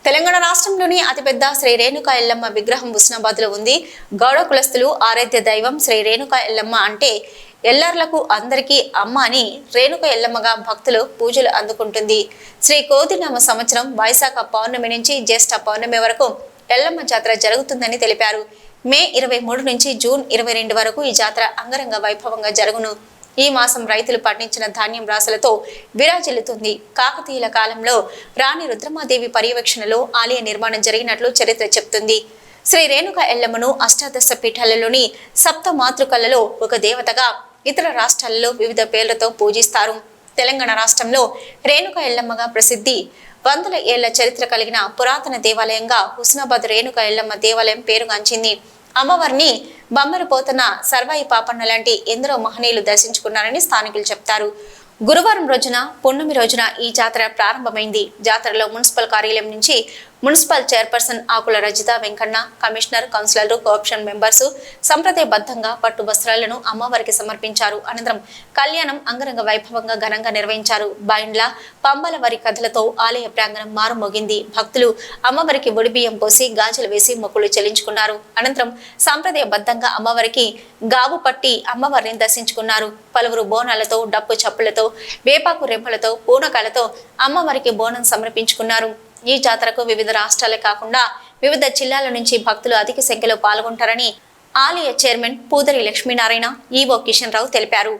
తెలంగాణ రాష్ట్రంలోని అతిపెద్ద శ్రీ రేణుకా ఎల్లమ్మ విగ్రహం హుస్నాబాద్లో ఉంది. గౌడ కులస్తులు ఆరాధ్య దైవం శ్రీ రేణుకా ఎల్లమ్మ అంటే ఎల్లర్లకు అందరికీ అమ్మ అని రేణుక ఎల్లమ్మగా భక్తులు పూజలు అందుకుంటుంది. శ్రీ కోదినామ సంవత్సరం వైశాఖ పౌర్ణమి నుంచి జ్యేష్ఠ పౌర్ణమి వరకు ఎల్లమ్మ జాతర జరుగుతుందని తెలిపారు. మే 23 నుంచి జూన్ 22 వరకు ఈ జాతర అంగరంగ వైభవంగా జరుగును. ఈ మాసం రైతులు పండించిన ధాన్యం రాశులతో విరాజిల్లుతుంది. కాకతీయుల కాలంలో రాణి రుద్రమాదేవి పర్యవేక్షణలో ఆలయ నిర్మాణం జరిగినట్లు చరిత్ర చెప్తుంది. శ్రీ రేణుక ఎల్లమ్మను అష్టాదశ పీఠాలలోని సప్త మాతృకలలో ఒక దేవతగా ఇతర రాష్ట్రాలలో వివిధ పేర్లతో పూజిస్తారు. తెలంగాణ రాష్ట్రంలో రేణుక ఎల్లమ్మగా ప్రసిద్ధి. వందల ఏళ్ల చరిత్ర కలిగిన పురాతన దేవాలయంగా హుస్నాబాద్ రేణుక ఎల్లమ్మ దేవాలయం పేరుగాంచింది. అమ్మవారిని బొమ్మరపోతన సర్వాయి పాపన్న లాంటి ఎందరో మహనీయులు దర్శించుకున్నారని స్థానికులు చెప్తారు. గురువారం రోజున పున్నమి రోజున ఈ జాతర ప్రారంభమైంది. జాతరలో మున్సిపల్ కార్యాలయం నుంచి మున్సిపల్ చైర్పర్సన్ ఆకుల రజిత వెంకన్న, కమిషనర్, కౌన్సిలర్లు, కోఆప్షన్ మెంబర్స్ సంప్రదాయబద్ధంగా పట్టు వస్త్రాలను అమ్మవారికి సమర్పించారు. అనంతరం కళ్యాణం అంగరంగ వైభవంగా ఘనంగా నిర్వహించారు. బైండ్ల పంబల వారి కథలతో ఆలయ ప్రాంగణం మారుమోగింది. భక్తులు అమ్మవారికి ఒడిబియ్యం పోసి గాజులు వేసి మొక్కులు చెల్లించుకున్నారు. అనంతరం సంప్రదాయబద్ధంగా అమ్మవారికి గావు పట్టి అమ్మవారిని దర్శించుకున్నారు. పలువురు బోనాలతో, డప్పు చప్పులతో, వేపాకు రెమ్మలతో, పూనకాలతో అమ్మవారికి బోనం సమర్పించుకున్నారు. ఈ జాతరకు వివిధ రాష్ట్రాలే కాకుండా వివిధ జిల్లాల నుంచి భక్తులు అధిక సంఖ్యలో పాల్గొంటారని ఆలయ చైర్మన్ పూదరి లక్ష్మీనారాయణ, ఈవో కిషన్ రావు తెలిపారు.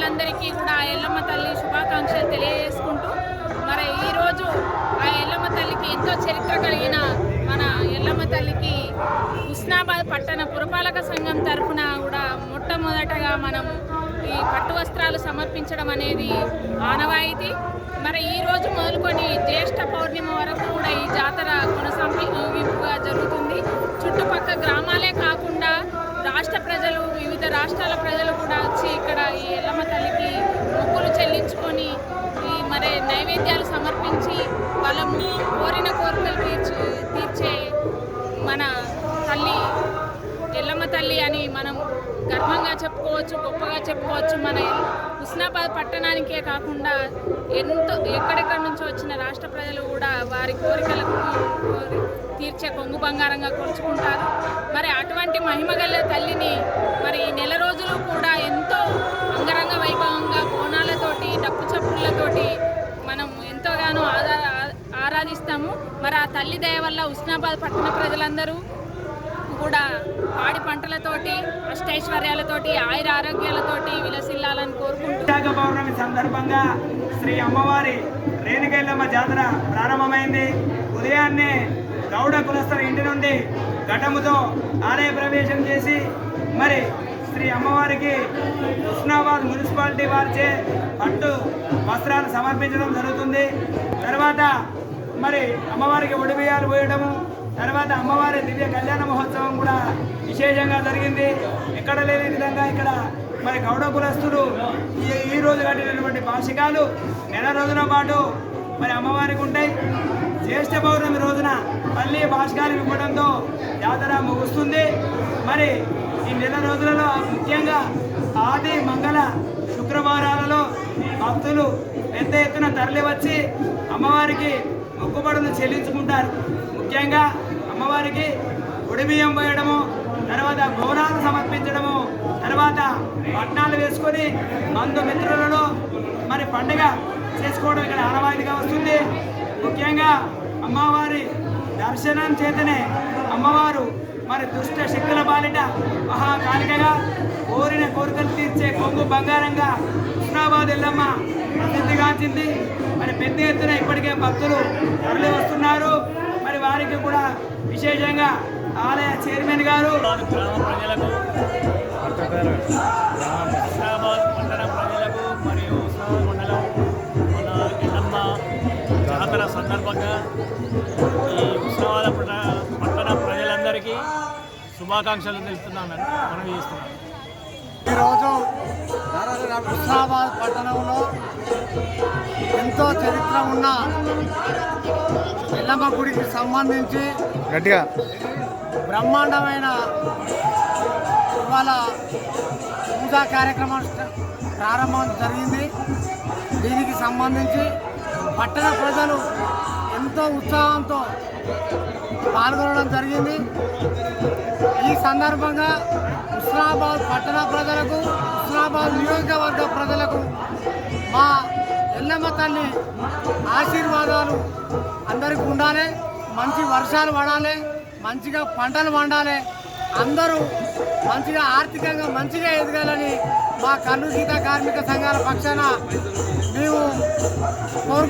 ప్రజలందరికీ కూడా ఆ ఎల్లమ్మ తల్లి శుభాకాంక్షలు తెలియజేసుకుంటూ మరి ఈరోజు ఆ ఎల్లమ్మ తల్లికి ఎంతో చరిత్ర కలిగిన మన ఎల్లమ్మ తల్లికి హుస్నాబాద్ పట్టణ పురపాలక సంఘం తరఫున కూడా మొట్టమొదటగా మనం ఈ పట్టు వస్త్రాలు సమర్పించడం అనేది ఆనవాయితీ. మరి ఈరోజు మొదలుకొని జ్యేష్ఠ పౌర్ణిమ వరకు కూడా ఈ జాతర కొనసాగింపుగా జరుగుతుంది. చుట్టుపక్కల గ్రామాలే కాకుండా రాష్ట్ర ప్రజలు, వివిధ రాష్ట్రాల ప్రజలు కూడా వచ్చి ఇక్కడ ఈ ఎల్లమ్మ తల్లికి మొక్కులు చెల్లించుకొని మరి నైవేద్యాలు సమర్పించి వాళ్ళ కోరిన కోరికలు తీర్చే మన తల్లి ఎల్లమ్మ తల్లి అని మనం గర్వంగా చెప్పుకోవచ్చు, గొప్పగా చెప్పుకోవచ్చు. మన హుస్నాబాద్ పట్టణానికే కాకుండా ఎక్కడెక్కడి నుంచో వచ్చిన రాష్ట్ర ప్రజలు కూడా వారి కోరికలకు తీర్చే కొంగు బంగారంగా కొలుచుకుంటారు. మరి అటువంటి మహిమగల తల్లిని మరి ఈ నెల రోజులు కూడా ఎంతో అంగరంగ వైభవంగా బోనాలతోటి, డప్పు చప్పుళ్ళతోటి మనం ఎంతోగానో ఆరాధిస్తాము. మరి ఆ తల్లి దయ వల్ల హుస్నాబాద్ పట్టణ ప్రజలందరూ కూడా పాడి పంటలతోటి, అష్టైశ్వర్యాలతోటి, ఆయుర ఆరోగ్యాలతోటి విలసిల్లాలని కోరుకుంటూ విశాఖ పౌర్ణమి సందర్భంగా శ్రీ అమ్మవారి రేణుక ఎల్లమ్మ జాతర ప్రారంభమైంది. ఉదయాన్నే గౌడ కులస్తుల ఇంటి నుండి ఘటముతో ఆలయ ప్రవేశం చేసి మరి శ్రీ అమ్మవారికి హుస్నాబాద్ మున్సిపాలిటీ వారిచే పట్టు వస్త్రాలు సమర్పించడం జరుగుతుంది. తర్వాత మరి అమ్మవారికి ఒడిబియ్యాలు పోయడము, తర్వాత అమ్మవారి దివ్య కళ్యాణ మహోత్సవం కూడా విశేషంగా జరిగింది. ఎక్కడ లేని విధంగా ఇక్కడ మరి గౌడ కులస్తులు ఈ రోజు కట్టినటువంటి భాషికాలు నెల రోజుల పాటు మరి అమ్మవారికి ఉంటాయి. జ్యేష్ఠ పౌర్ణమి రోజున మళ్ళీ భాషికాలు ఇవ్వడంతో జాతర ముగుస్తుంది. మరి ఈ నెల రోజులలో ముఖ్యంగా ఆది, మంగళ, శుక్రవారాలలో భక్తులు పెద్ద ఎత్తున తరలి వచ్చి అమ్మవారికి మొక్కుబడులు చెల్లించుకుంటారు. ముఖ్యంగా అమ్మవారికి ఉడిబియ్యం పోయడము, తర్వాత బోనాలు సమర్పించడము, తర్వాత పట్నాలు వేసుకొని బంధుమిత్రులలో మరి పండుగ చేసుకోవడం ఇక్కడ ఆనవాయితీగా వస్తుంది. ముఖ్యంగా అమ్మవారి దర్శనం చేతనే అమ్మవారు మరి దుష్ట శక్తుల బాలిట మహాకాళికగా కోరిన కోరికలు తీర్చే కొంగు బంగారంగా హుస్నాబాద్ ఎల్లమ్మ ప్రసిద్ధిగాంచింది. మరి పెద్ద ఎత్తున ఇప్పటికే భక్తులు తరలి వస్తున్నారు. మరి వారికి కూడా విశేషంగా ఆలయ చైర్మన్ గారు గ్రామ ప్రజలకు, హుస్నాబాద్ పట్టణ ప్రజలకు మరియు హుస్నాబాద్ మండలం మన ఎల్లమ్మ జాతర సందర్భంగా ఈ హుస్నాబాద్ పట్టణ ప్రజలందరికీ శుభాకాంక్షలు తెలుపుతున్నామని మనం చేస్తున్నాం. ఈరోజు హుస్నాబాద్ పట్టణంలో ఎంతో చరిత్ర ఉన్న ఎల్లమ్మ గుడికి సంబంధించి గట్టిగా బ్రహ్మాండమైన ఇవాళ పూజా కార్యక్రమం ప్రారంభం జరిగింది. దీనికి సంబంధించి పట్టణ ప్రజలు ఎంతో ఉత్సాహంతో పాల్గొనడం జరిగింది. ఈ సందర్భంగా హుస్నాబాద్ పట్టణ ప్రజలకు, హుస్నాబాద్ నియోజకవర్గ ప్రజలకు మా ఎల్లమ్మ తల్లి ఆశీర్వాదాలు అందరికీ ఉండాలి. మంచి వర్షాలు పడాలి, మంచిగా పంటలు పండాలి, అందరూ మంచిగా ఆర్థికంగా మంచిగా ఎదగాలని మా కన్ను గీత కార్మిక సంఘాల పక్షాన మేము కోరుకుంటున్నాం.